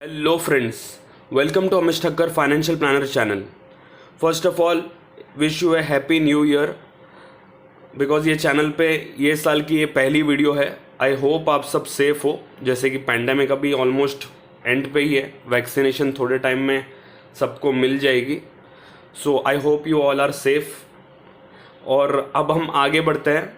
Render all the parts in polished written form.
Hello friends, welcome to Amish Thakkar Financial Planner channel. First of all, wish you a happy new year because ये channel पे ये साल की ये पहली वीडियो है. आई होप आप सब सेफ हो. जैसे कि पैंडेमिक अभी ऑलमोस्ट एंड पे ही है, वैक्सीनेशन थोड़े टाइम में सबको मिल जाएगी. So I hope you all are safe. और अब हम आगे बढ़ते हैं.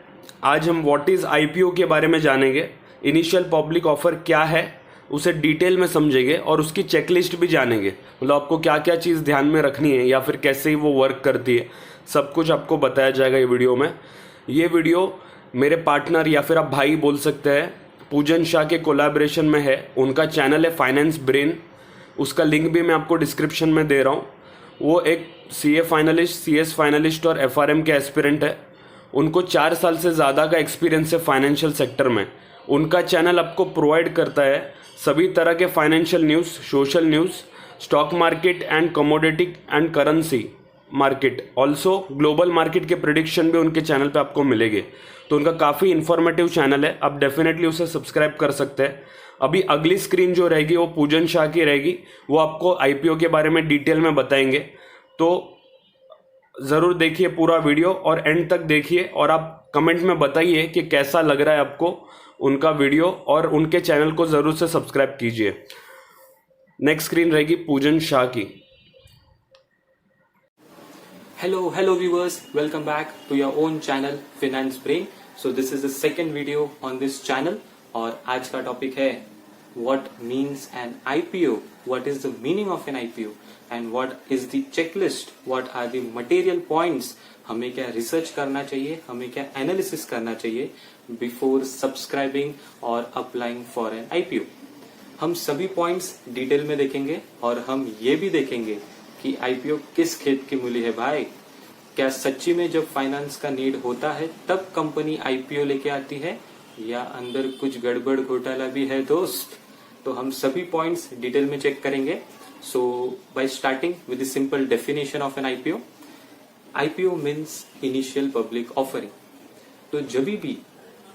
आज हम व्हाट इज़ आईपीओ के बारे में जानेंगे. इनिशियल पब्लिक ऑफर क्या है उसे डिटेल में समझेंगे और उसकी चेकलिस्ट भी जानेंगे. मतलब आपको क्या क्या चीज़ ध्यान में रखनी है या फिर कैसे ही वो वर्क करती है, सब कुछ आपको बताया जाएगा ये वीडियो में. ये वीडियो मेरे पार्टनर या फिर आप भाई बोल सकते हैं पूजन शाह के कोलैबोरेशन में है. उनका चैनल है फाइनेंस ब्रेन, उसका लिंक भी मैं आपको डिस्क्रिप्शन में दे रहा हूँ. वो एक सीए फाइनलिस्ट, सीएस फाइनलिस्ट और एफआरएम के एस्पिरेंट है. उनको 4 साल से ज़्यादा का एक्सपीरियंस है फाइनेंशियल सेक्टर में. उनका चैनल आपको प्रोवाइड करता है सभी तरह के financial news, social news, stock market and commodity and currency market, also global market के प्रिडिक्शन भी उनके चैनल पे आपको मिलेंगे. तो उनका काफ़ी इन्फॉर्मेटिव चैनल है, आप डेफिनेटली उसे सब्सक्राइब कर सकते हैं. अभी अगली स्क्रीन जो रहेगी वो पूजन शाह की रहेगी. वो आपको आईपीओ के बारे में डिटेल में बताएंगे. तो ज़रूर देखिए पूरा वीडियो और एंड तक देखिए और आप कमेंट में बताइए कि कैसा लग रहा है आपको उनका वीडियो, और उनके चैनल को ज़रूर से सब्सक्राइब कीजिए. नेक्स्ट स्क्रीन रहेगी पूजन शाह की. Hello viewers, welcome back to your own channel Finance Brain. So this is the second video on this channel और आज का टॉपिक है what means an IPO, what is the meaning of an IPO and what is the checklist, what are the material points, हमें क्या research करना चाहिए, हमें क्या एनालिसिस करना चाहिए बिफोर सब्सक्राइबिंग और अप्लाइंग फॉर एन IPO. हम सभी पॉइंट्स डिटेल में देखेंगे और हम ये भी देखेंगे कि आईपीओ किस खेत की मूली है भाई. क्या सच्ची में जब फाइनेंस का नीड होता है तब कंपनी आईपीओ लेके आती है या अंदर कुछ गड़बड़ घोटाला भी है दोस्त. तो हम सभी पॉइंट्स डिटेल में चेक करेंगे. So by starting with the simple definition of an IPO. IPO means initial public offering. तो जब भी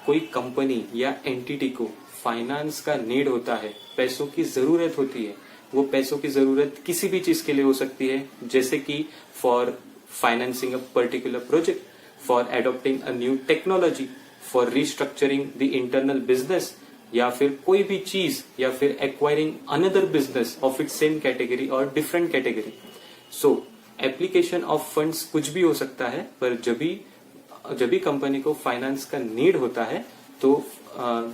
कोई कंपनी या एंटिटी को फाइनेंस का नीड होता है, पैसों की जरूरत होती है, वो पैसों की जरूरत किसी भी चीज के लिए हो सकती है, जैसे कि for financing a particular project, for adopting a new technology, for restructuring the internal business, या फिर कोई भी चीज, या फिर acquiring another business of it same category और different category. So application of funds कुछ भी हो सकता है, पर जब भी कंपनी को फाइनेंस का नीड होता है तो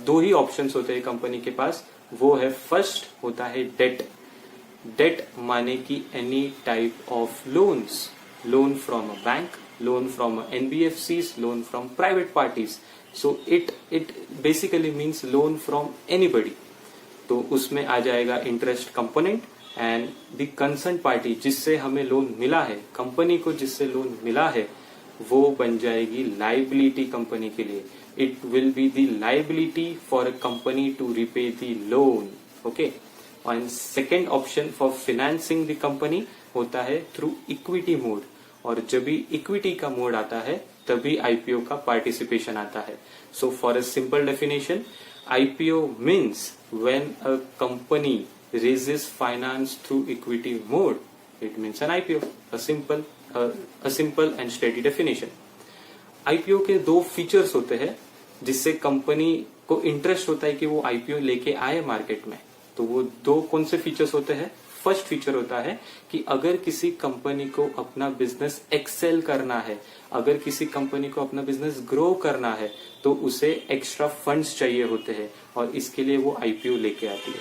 दो ही ऑप्शंस होते हैं कंपनी के पास. वो है फर्स्ट होता है डेट. डेट माने कि any type of loans, loan from a bank, loan from NBFCs, loan from private parties. So it basically means loan from anybody. तो उसमें आ जाएगा interest component and the concern party जिससे हमें loan मिला है, company को जिससे लोन मिला है, वो बन जाएगी लाइबिलिटी कंपनी के लिए. It will be the liability for a company to repay the loan. Okay. And second option for financing the company होता है through equity mode. और जब भी equity का मोड आता है तभी IPO का participation आता है. So for a simple definition, IPO means when a company raises finance through equity mode, it means an IPO. A simple and steady definition. IPO के दो फीचर्स होते हैं जिससे कंपनी को इंटरेस्ट होता है कि वो आईपीओ लेके आए मार्केट में. तो वो दो कौन से फीचर्स होते हैं. फर्स्ट फीचर होता है कि अगर किसी कंपनी को अपना बिजनेस एक्सेल करना है, अगर किसी कंपनी को अपना बिजनेस ग्रो करना है, तो उसे एक्स्ट्रा फंड्स चाहिए होते हैं और इसके लिए वो आईपीओ लेके आती है.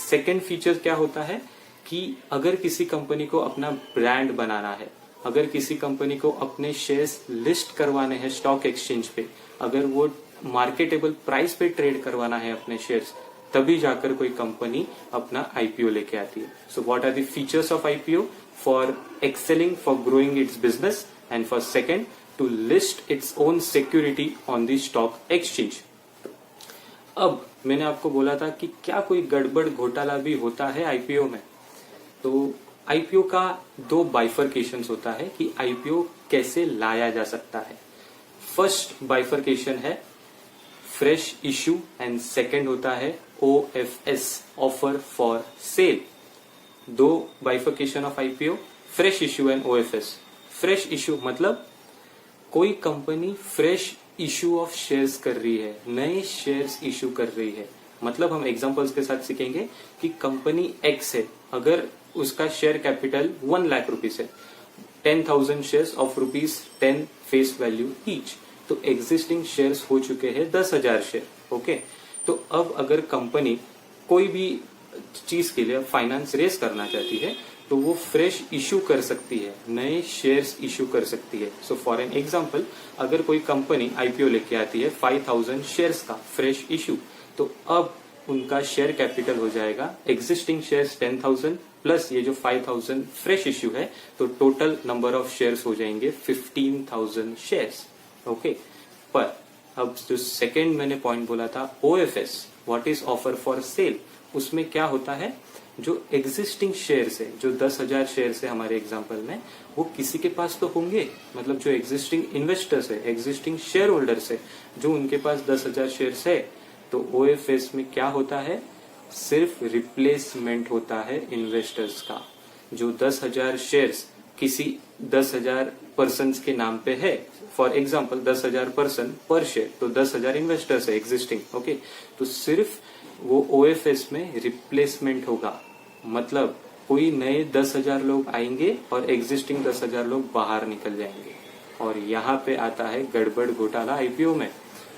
सेकेंड फीचर क्या होता है कि अगर किसी कंपनी को अपना ब्रांड बनाना है, अगर किसी कंपनी को अपने शेयर्स लिस्ट करवाने हैं स्टॉक एक्सचेंज पे, अगर वो मार्केटेबल प्राइस पे ट्रेड करवाना है अपने शेयर्स, तभी जाकर कोई कंपनी अपना आईपीओ लेके आती है. So what are the features of IPO. For excelling, for growing its business, and for second to list its own security on the stock exchange. अब मैंने आपको बोला था कि क्या कोई गड़बड़ घोटाला भी होता है आईपीओ में. तो आईपीओ का दो बाइफरकेशन होता है कि आईपीओ कैसे लाया जा सकता है. फर्स्ट बाइफरकेशन है फ्रेश इश्यू एंड सेकंड होता है OFS, ऑफर फॉर सेल। दो बाइफिकेशन of IPO, fresh issue and OFS। Fresh issue मतलब कोई company fresh issue of shares कर रही है, नए शेयर्स इश्यू कर रही है। मतलब हम एग्जांपल्स के साथ सीखेंगे कि कंपनी एक्स है, अगर उसका शेयर कैपिटल 1 लाख रुपीस है, 10,000 shares of ₹10 face value each, तो एग्जिस्टिंग शेयर्स हो चुके हैं 10,000 शेयर। ओके, तो अब अगर कंपनी कोई भी चीज के लिए फाइनेंस रेस करना चाहती है तो वो फ्रेश इश्यू कर सकती है, नए शेयर्स इश्यू कर सकती है। सो फॉर एन एग्जांपल, अगर कोई कंपनी आईपीओ लेके आती है 5,000 शेयर्स का फ्रेश इश्यू, तो अब उनका शेयर कैपिटल हो जाएगा एग्जिस्टिंग शेयर्स 10,000 प्लस ये जो 5,000 फ्रेश इश्यू है, तो टोटल नंबर ऑफ शेयर्स हो जाएंगे 15,000 शेयर्स। ओके, पर अब जो सेकेंड मैंने पॉइंट बोला था OFS, what is offer for sale, उसमें क्या होता है, जो एग्जिस्टिंग शेयर्स है, जो 10,000 शेयर्स है हमारे एग्जांपल में, वो किसी के पास तो होंगे, मतलब जो एग्जिस्टिंग इन्वेस्टर्स है, एग्जिस्टिंग शेयर होल्डर्स है, जो उनके पास 10,000 शेयर्स है, तो OFS में क्या होता है, सिर्फ रिप्लेसमेंट होता है इन्वेस्टर्स का। जो 10,000 शेयर्स किसी 10,000 पर्सन के नाम पे है, फॉर एग्जाम्पल 10,000 पर्सन पर शेयर, तो 10,000 इन्वेस्टर्स है एग्जिस्टिंग। ओके, तो सिर्फ वो OFS में रिप्लेसमेंट होगा, मतलब कोई नए 10,000 लोग आएंगे और एग्जिस्टिंग 10,000 लोग बाहर निकल जाएंगे। और यहाँ पे आता है गड़बड़ घोटाला आईपीओ में।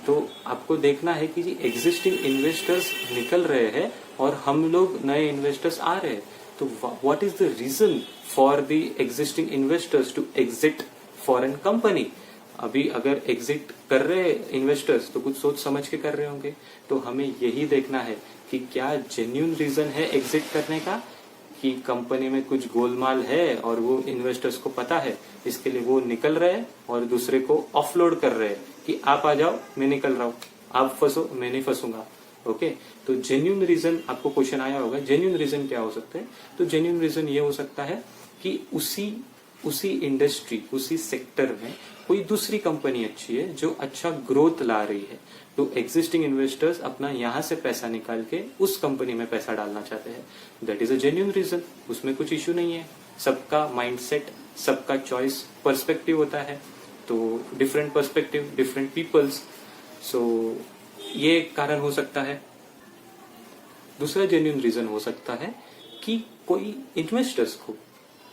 तो आपको देखना है कि जी एग्जिस्टिंग इन्वेस्टर्स निकल रहे हैं और हम लोग नए इन्वेस्टर्स आ रहे हैं, तो what is the reason for the existing investors to exit foreign company. अभी अगर एग्जिट कर रहे इन्वेस्टर्स तो कुछ सोच समझ के कर रहे होंगे, तो हमें यही देखना है कि क्या जेन्युइन रीजन है एग्जिट करने का, कि कंपनी में कुछ गोलमाल है और वो इन्वेस्टर्स को पता है, इसके लिए वो निकल रहे हैं और दूसरे को ऑफलोड कर रहे हैं कि आप आ जाओ, मैं निकल रहा हूँ, आप फंसो, मैं नहीं फंसूंगा। ओके, तो जेन्युइन रीजन, आपको क्वेश्चन आया होगा जेन्युइन रीजन क्या हो सकते हैं, तो जेन्युइन रीजन ये हो सकता है कि उसी इंडस्ट्री, उसी सेक्टर में कोई दूसरी कंपनी अच्छी है जो अच्छा ग्रोथ ला रही है, तो एग्जिस्टिंग इन्वेस्टर्स अपना यहाँ से पैसा निकाल के उस कंपनी में पैसा डालना चाहते हैं। That is a genuine reason, उसमें कुछ इश्यू नहीं है। सबका माइंडसेट, सबका चॉइस, पर्सपेक्टिव होता है, तो डिफरेंट पर्सपेक्टिव, डिफरेंट पीपल्स, सो ये कारण हो सकता है। दूसरा जेन्युइन रीजन हो सकता है कि कोई इन्वेस्टर्स को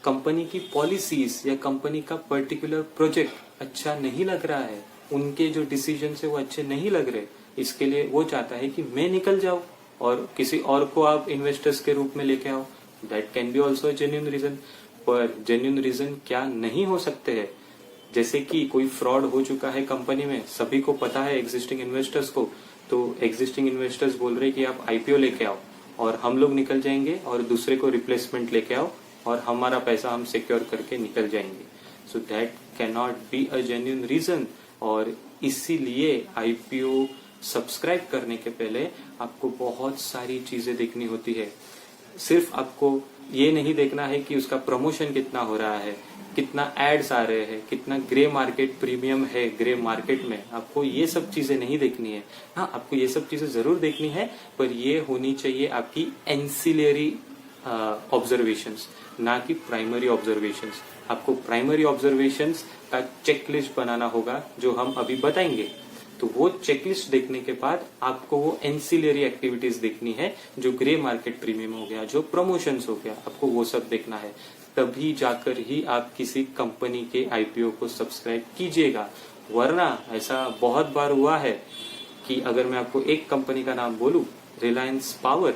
कंपनी की पॉलिसीज या कंपनी का पर्टिकुलर प्रोजेक्ट अच्छा नहीं लग रहा है, उनके जो डिसीजन है वो अच्छे नहीं लग रहे, इसके लिए वो चाहता है कि मैं निकल जाऊं और किसी और को आप इन्वेस्टर्स के रूप में लेके आओ। That can be also a genuine reason. पर जेन्युइन रीजन क्या नहीं हो सकते हैं, जैसे कि कोई फ्रॉड हो चुका है कंपनी में, सभी को पता है एग्जिस्टिंग इन्वेस्टर्स को, तो एग्जिस्टिंग इन्वेस्टर्स बोल रहे कि आप आईपीओ लेके आओ और हम लोग निकल जाएंगे और दूसरे को रिप्लेसमेंट लेके आओ और हमारा पैसा हम सिक्योर करके निकल जाएंगे। So that can not be a genuine reason. और इसीलिए आईपीओ सब्सक्राइब करने के पहले आपको बहुत सारी चीजें देखनी होती है। सिर्फ आपको ये नहीं देखना है कि उसका प्रमोशन कितना हो रहा है, कितना एड्स आ रहे हैं, कितना ग्रे मार्केट प्रीमियम है ग्रे मार्केट में, आपको ये सब चीजें नहीं देखनी है। हाँ, आपको ये सब चीजें जरूर देखनी है, पर ये होनी चाहिए आपकी एंसिलरी ऑब्जर्वेशंस, ना कि प्राइमरी ऑब्जर्वेशंस। आपको प्राइमरी ऑब्जर्वेशंस का चेकलिस्ट बनाना होगा जो हम अभी बताएंगे। तो वो चेकलिस्ट देखने के बाद आपको वो एंसिलरी एक्टिविटीज देखनी है, जो ग्रे मार्केट प्रीमियम हो गया, जो प्रमोशंस हो गया, आपको वो सब देखना है। तभी जाकर ही आप किसी कंपनी के आईपीओ को सब्सक्राइब कीजिएगा। वरना ऐसा बहुत बार हुआ है कि अगर मैं आपको एक कंपनी का नाम बोलूं, रिलायंस पावर,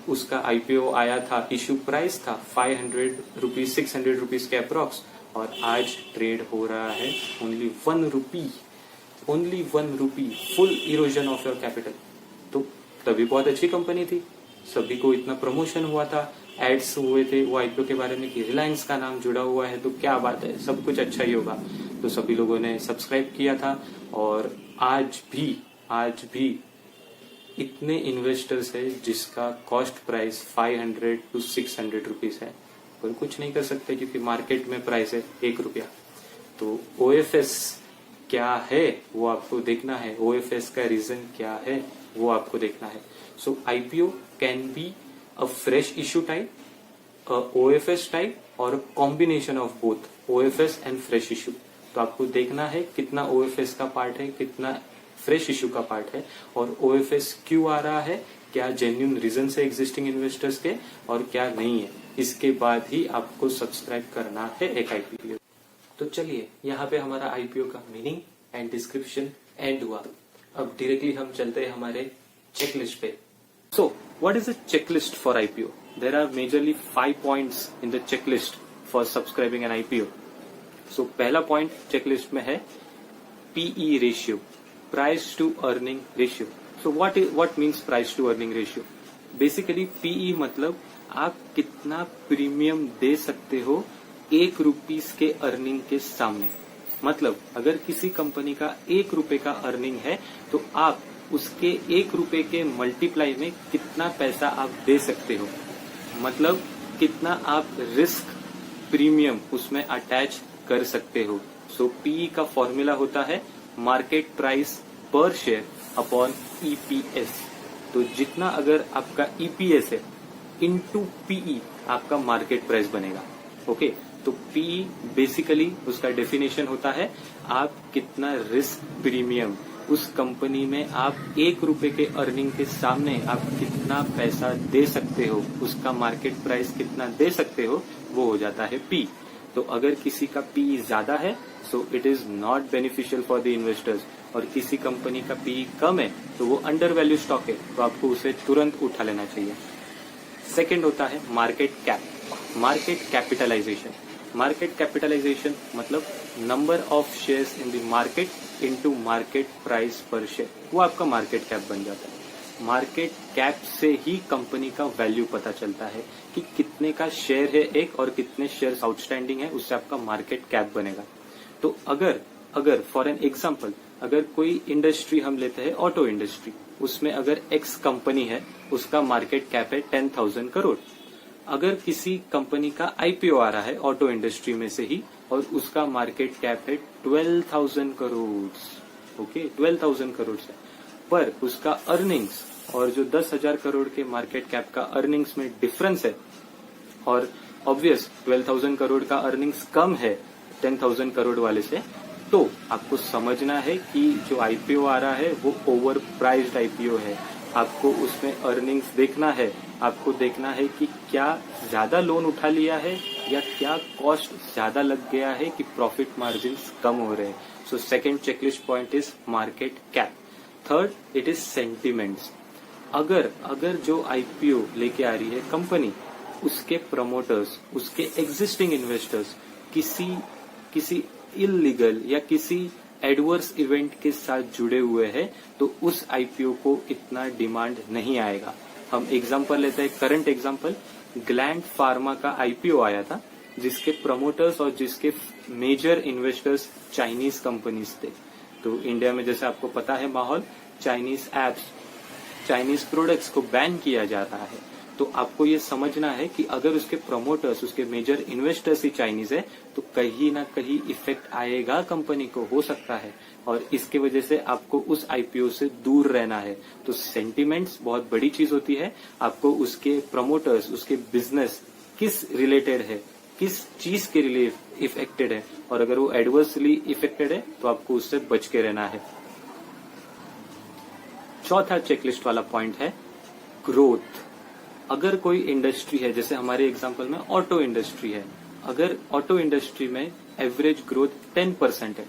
उसका आईपीओ आया था, इश्यू प्राइस था 500 रुपीज 600 रुपीज के अप्रॉक्स, और आज ट्रेड हो रहा है only 1 rupee, full erosion of your capital. तो तभी बहुत अच्छी कंपनी थी, सभी को इतना प्रमोशन हुआ था, एड्स हुए थे वो आईपीओ के बारे में कि रिलायंस का नाम जुड़ा हुआ है तो क्या बात है, सब कुछ अच्छा ही होगा, तो सभी लोगों ने सब्सक्राइब किया था। और आज भी इतने इन्वेस्टर्स है जिसका कॉस्ट प्राइस 500 to 600 रुपीज है, पर कुछ नहीं कर सकते क्योंकि मार्केट में प्राइस है 1 रुपया। तो OFS क्या है वो आपको देखना है, OFS का रीजन क्या है, वो आपको देखना है. So IPO can be a fresh issue type, OFS type और combination of both OFS and fresh issue. तो आपको देखना है कितना ओएफएस का पार्ट है, कितना फ्रेश इश्यू का पार्ट है, और ओएफएस क्यों आ रहा है, क्या जेन्युइन रीजन है एग्जिस्टिंग इन्वेस्टर्स के और क्या नहीं है. इसके बाद ही आपको सब्सक्राइब करना है एक आईपीओ. तो चलिए, यहाँ पे हमारा आईपीओ का मीनिंग एंड डिस्क्रिप्शन एंड हुआ. अब डायरेक्टली हम चलते हैं हमारे चेकलिस्ट पे. So what is a checklist for IPO? There are majorly 5 points in the checklist for subscribing an IPO. So पहला पॉइंट चेकलिस्ट में है PE ratio, price to earning ratio. So what means price to earning ratio? Basically PE मतलब आप कितना premium दे सकते हो ₹1 के earning के सामने. मतलब अगर किसी कंपनी का ₹1 का अर्निंग है तो आप उसके ₹1 के मल्टीप्लाई में कितना पैसा आप दे सकते हो, मतलब कितना आप रिस्क प्रीमियम उसमें अटैच कर सकते हो. सो पीई का फॉर्मूला होता है market price per share upon EPS. तो जितना अगर आपका ईपीएस है इनटू पीई आपका मार्केट प्राइस बनेगा. ओके, तो पीई बेसिकली उसका डेफिनेशन होता है आप कितना रिस्क प्रीमियम उस कंपनी में आप ₹1 के अर्निंग के सामने आप कितना पैसा दे सकते हो, उसका मार्केट प्राइस कितना दे सकते हो, वो हो जाता है पी. तो अगर किसी का पीई ज्यादा है so it is not beneficial for the investors, और किसी कंपनी का पीई कम है तो वो अंडर वैल्यू स्टॉक है, तो आपको उसे तुरंत उठा लेना चाहिए. सेकेंड होता है market cap, market capitalisation. Market capitalisation मतलब number of shares in the market into market price per share, वो आपका मार्केट कैप बन जाता है. मार्केट कैप से ही कंपनी का वैल्यू पता चलता है कि कितने का शेयर है एक और कितने शेयर्स आउटस्टैंडिंग है, उससे आपका मार्केट कैप बनेगा. तो अगर फॉर एन एग्जांपल अगर कोई इंडस्ट्री हम लेते हैं ऑटो इंडस्ट्री, उसमें अगर एक्स कंपनी है उसका मार्केट कैप है 10,000 करोड़. अगर किसी कंपनी का आईपीओ आ रहा है ऑटो इंडस्ट्री में से ही और उसका मार्केट कैप है 12,000 करोड़. ओके, 12,000 करोड़ है, पर उसका अर्निंग्स और जो 10,000 करोड़ के मार्केट कैप का अर्निंग्स में डिफरेंस है, और ऑब्वियस 12,000 करोड़ का अर्निंग्स कम है 10,000 करोड़ वाले से, तो आपको समझना है कि जो आईपीओ आ रहा है वो ओवर प्राइस्ड आईपीओ है. आपको उसमें अर्निंग्स देखना है, आपको देखना है कि क्या ज्यादा लोन उठा लिया है या क्या कॉस्ट ज्यादा लग गया है कि प्रॉफिट मार्जिन्स कम हो रहे हैं. So second checklist point is market cap. Third, it is sentiments. अगर जो आईपीओ लेके आ रही है कंपनी, उसके प्रमोटर्स, उसके एग्जिस्टिंग इन्वेस्टर्स किसी इलीगल या किसी एडवर्स इवेंट के साथ जुड़े हुए हैं, तो उस आईपीओ को इतना डिमांड नहीं आएगा. हम एग्जांपल लेते हैं, करंट एग्जांपल, ग्लैंड फार्मा का आईपीओ आया था जिसके प्रमोटर्स और जिसके मेजर इन्वेस्टर्स चाइनीज कंपनीज थे. तो इंडिया में जैसे आपको पता है माहौल, चाइनीज एप्स, चाइनीज प्रोडक्ट्स को बैन किया जा रहा है. तो आपको ये समझना है कि अगर उसके प्रमोटर्स, उसके मेजर इन्वेस्टर्स ही चाइनीज है तो कहीं ना कहीं इफेक्ट आएगा कंपनी को, हो सकता है, और इसके वजह से आपको उस आईपीओ से दूर रहना है. तो सेंटिमेंट्स बहुत बड़ी चीज होती है. आपको उसके प्रमोटर्स, उसके बिजनेस किस रिलेटेड है, किस चीज के लिए इफेक्टेड है, और अगर वो एडवर्सली इफेक्टेड है तो आपको उससे बच के रहना है. चौथा चेकलिस्ट वाला पॉइंट है ग्रोथ. अगर कोई इंडस्ट्री है, जैसे हमारे एग्जांपल में ऑटो इंडस्ट्री है, अगर ऑटो इंडस्ट्री में एवरेज ग्रोथ 10% है,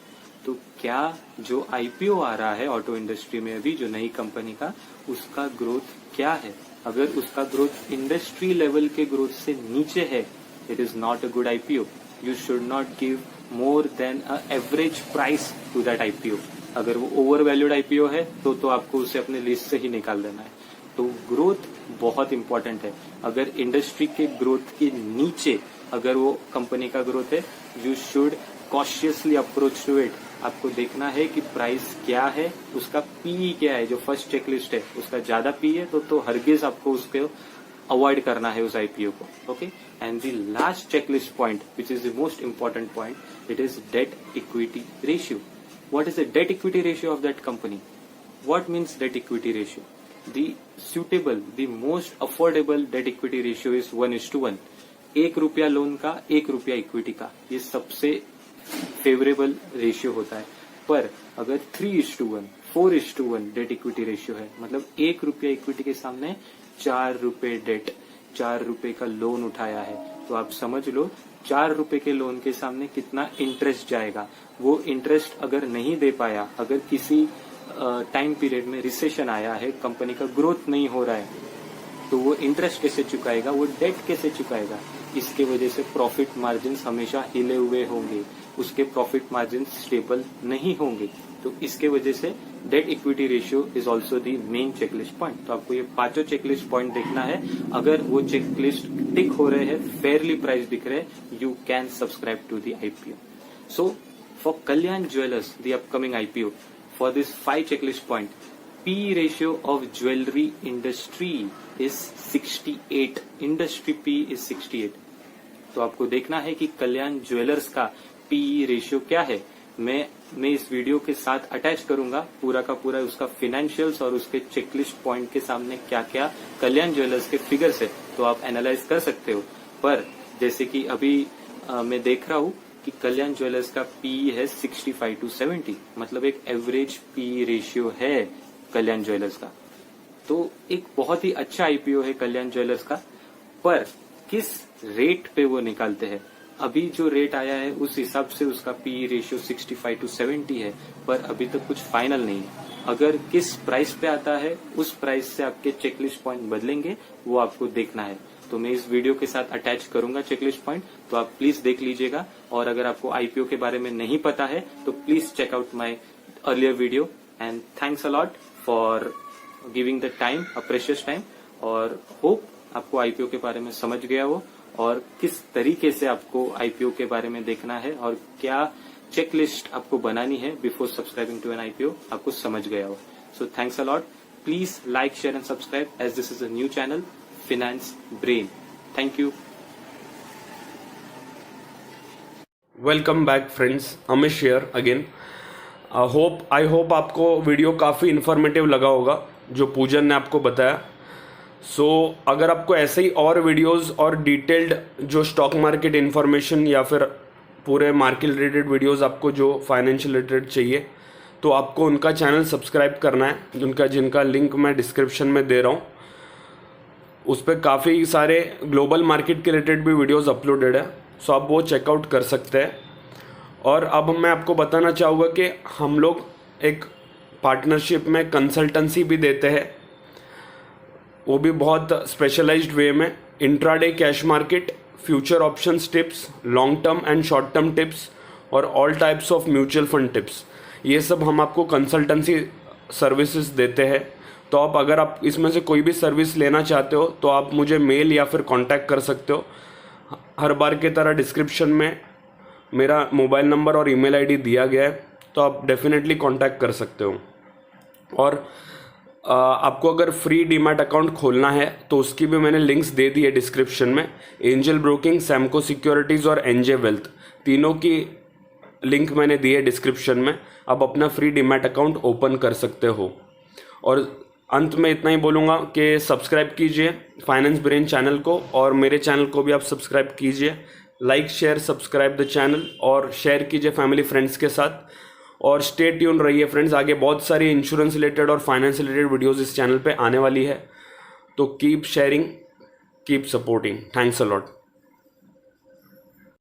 तो क्या जो आईपीओ आ रहा है ऑटो इंडस्ट्री में अभी जो नई कंपनी का, उसका ग्रोथ क्या है? अगर उसका ग्रोथ इंडस्ट्री लेवल के ग्रोथ से नीचे है, it is not a good IPO. You should not give more than a average price to that IPO. अगर वो ओवर वैल्यूड आईपीओ है तो आपको उसे अपने लिस्ट से ही निकाल देना है. तो ग्रोथ बहुत इंपॉर्टेंट है. अगर इंडस्ट्री के ग्रोथ के नीचे अगर वो कंपनी का ग्रोथ है, you should cautiously approach to it. आपको देखना है कि प्राइस क्या है, उसका पीई क्या है. जो फर्स्ट चेकलिस्ट है उसका ज्यादा पी है तो हरगिज आपको उसको अवॉइड करना है उस आईपीओ को. Okay, and the last checklist point which is the most important point, it is debt equity ratio. What is the debt equity ratio of that company? What means debt equity ratio? The suitable, the most affordable debt equity ratio is 1:1. 1 रुपया loan का, 1 रुपया equity का, ये सबसे favourable ratio होता है। पर अगर 3:1, 4:1 डेट इक्विटी रेशियो है, मतलब 1 रुपया इक्विटी के सामने 4 रुपए डेट, 4 रुपए का लोन उठाया है, तो आप समझ लो 4 रुपए के लोन के सामने कितना इंटरेस्ट जाएगा। वो इंटरेस्ट अगर नहीं दे पाया, अगर किसी टाइम पीरियड में रिसेशन आया है, कंपनी का ग्रोथ नहीं हो रहा है, तो वो इंटरेस्ट कैसे चुकाएगा, वो डेट कैसे चुकाएगा। इसके वजह से प्रॉफिट मार्जिन हमेशा हिले हुए होंगे, उसके प्रॉफिट मार्जिन स्टेबल नहीं होंगे। तो इसके वजह से debt equity ratio is also the main checklist point. तो आपको ये 5 चेकलिस्ट पॉइंट देखना है। अगर वो चेकलिस्ट टिक हो रहे हैं, फेयरली प्राइस दिख रहे हैं, you can subscribe to the IPO. So for Kalyan jewellers, the upcoming IPO, for this 5 checklist point, PE ratio of jewelry industry is 68. Industry PE is 68. तो आपको देखना है कि कल्याण ज्वेलर्स का PE रेशियो क्या है। मैं इस वीडियो के साथ अटैच करूंगा पूरा का पूरा उसका फिनेंशियल्स और उसके चेकलिस्ट पॉइंट के सामने क्या क्या कल्याण ज्वेलर्स के फिगर्स है, तो आप एनालाइज कर सकते हो। पर जैसे कि अभी मैं देख रहा हूं कि कल्याण ज्वेलर्स का पीई है 65 to 70, मतलब एक एवरेज पीई रेशियो है कल्याण ज्वेलर्स का। तो एक बहुत ही अच्छा आईपीओ है कल्याण ज्वेलर्स का। पर किस रेट पे वो निकालते हैं, अभी जो रेट आया है उस हिसाब से उसका पीई रेशियो 65 to 70 है, पर अभी तक कुछ फाइनल नहीं है। अगर किस प्राइस पे आता है, उस प्राइस से आपके चेकलिस्ट पॉइंट बदलेंगे, वो आपको देखना है। तो मैं इस वीडियो के साथ अटैच करूंगा चेकलिस्ट पॉइंट, तो आप प्लीज देख लीजिएगा। और अगर आपको आईपीओ के बारे में नहीं पता है तो please check out my earlier video. And thanks a lot for giving the time, a precious time. और होप आपको आईपीओ के बारे में समझ गया हो और किस तरीके से आपको आईपीओ के बारे में देखना है और क्या चेकलिस्ट आपको बनानी है before subscribing to an IPO, आपको समझ गया हो। So thanks a lot. Please like, share and subscribe as this is a new channel, Finance Brain. Thank you. Welcome back friends, Amish here again. I hope आपको video काफ़ी informative लगा होगा जो पूजन ने आपको बताया। अगर आपको ऐसे ही और वीडियोस और डिटेल्ड जो स्टॉक मार्केट इन्फॉर्मेशन या फिर पूरे मार्केट रिलेटेड वीडियोस आपको जो फाइनेंशियल रिलेटेड चाहिए, तो आपको उनका चैनल सब्सक्राइब करना है, जिनका लिंक मैं डिस्क्रिप्शन में दे रहा हूँ। उस पर काफ़ी सारे ग्लोबल मार्केट के रिलेटेड भी वीडियोस अपलोडेड है, सो आप वो चेकआउट कर सकते हैं। और अब मैं आपको बताना चाहूँगा कि हम लोग एक पार्टनरशिप में कंसल्टेंसी भी देते हैं, वो भी बहुत स्पेशलाइज्ड वे में। Intraday cash market, future options tips, long term and short term tips और all types of mutual fund tips, ये सब हम आपको कंसल्टेंसी सर्विसेज देते हैं। तो अगर आप इसमें से कोई भी सर्विस लेना चाहते हो तो आप मुझे मेल या फिर कांटेक्ट कर सकते हो। हर बार की तरह डिस्क्रिप्शन में मेरा मोबाइल नंबर और ईमेल आईडी दिया गया है, तो आप डेफिनेटली कांटेक्ट कर सकते हो। और आपको अगर फ्री डीमैट अकाउंट खोलना है तो उसकी भी मैंने लिंक्स दे दी है डिस्क्रिप्शन में। एंजल ब्रोकिंग, सैमको सिक्योरिटीज़ और एनजे वेल्थ, तीनों की लिंक मैंने दी है डिस्क्रिप्शन में। आप अपना फ्री डीमैट अकाउंट ओपन कर सकते हो। और अंत में इतना ही बोलूँगा कि सब्सक्राइब कीजिए फाइनेंस ब्रेन चैनल को, और मेरे चैनल को भी आप सब्सक्राइब कीजिए। Like, share, subscribe the channel और शेयर कीजिए फैमिली फ्रेंड्स के साथ। और स्टे ट्यून रहिए फ्रेंड्स, आगे बहुत सारी इंश्योरेंस रिलेटेड और फाइनेंस रिलेटेड वीडियोस इस चैनल पे आने वाली है। तो keep sharing, keep supporting. Thanks a lot.